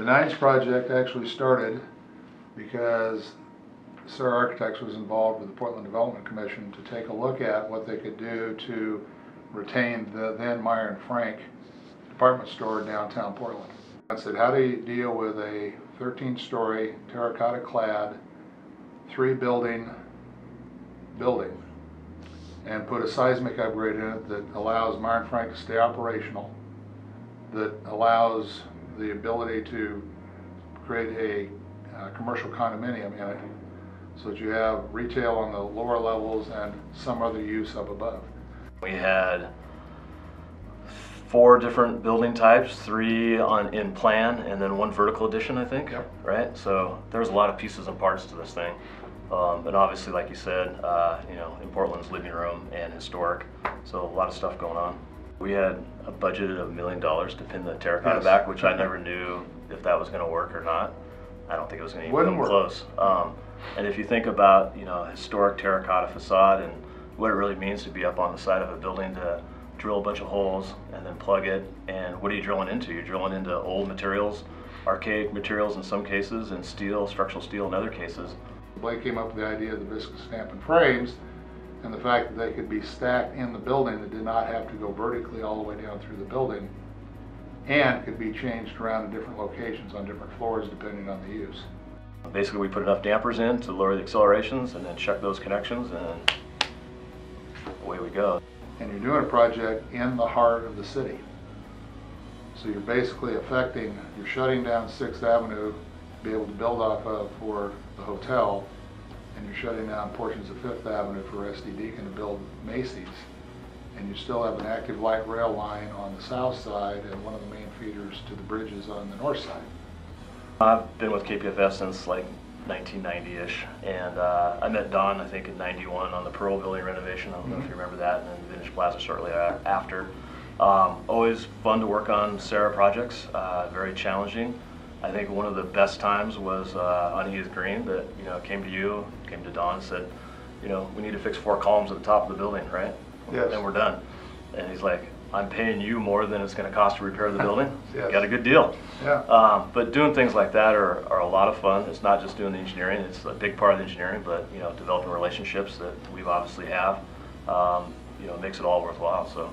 Nines project actually started because Sarah Architects was involved with the Portland Development Commission to take a look at what they could do to retain the then Meyer and Frank department store in downtown Portland. I said, how do you deal with a 13-story terracotta clad 3-building and put a seismic upgrade in it that allows Meyer and Frank to stay operational, that allows the ability to create a commercial condominium in it, so that you have retail on the lower levels and some other use up above. We had 4 different building types, 3 in plan, and then 1 vertical addition, I think. Yep. Right? So there's a lot of pieces and parts to this thing. And obviously, like you said, in Portland's living room and historic, so a lot of stuff going on. We had a budget of $1 million to pin the terracotta back, which I never knew if that was going to work or not. I don't think it was going to even come close. And if you think about, a historic terracotta facade and what it really means to be up on the side of a building to drill a bunch of holes and then plug it, and what are you drilling into? You're drilling into old materials, archaic materials in some cases, and steel, structural steel in other cases. Blake came up with the idea of the viscous stamping frames and the fact that they could be stacked in the building that did not have to go vertically all the way down through the building, and could be changed around in different locations on different floors depending on the use. Basically, we put enough dampers in to lower the accelerations and then check those connections, and away we go. And you're doing a project in the heart of the city. So you're basically you're shutting down 6th Avenue to be able to build off of for the hotel, and you're shutting down portions of 5th Avenue for SD Deacon to build Macy's. And you still have an active light rail line on the south side and one of the main feeders to the bridges on the north side. I've been with KPFF since like 1990-ish, and I met Don, I think, in '91 on the Pearl building renovation. I don't know if you remember that, and then Vintage Plaza shortly after. Always fun to work on Sarah projects, very challenging. I think one of the best times was on Edith Green that came to Don and said, we need to fix 4 columns at the top of the building, right? Yes. And we're done. And he's like, I'm paying you more than it's going to cost to repair the building. Yes. Got a good deal. Yeah. But doing things like that are a lot of fun. It's not just doing the engineering; it's a big part of the engineering. But developing relationships that we obviously have, makes it all worthwhile. So.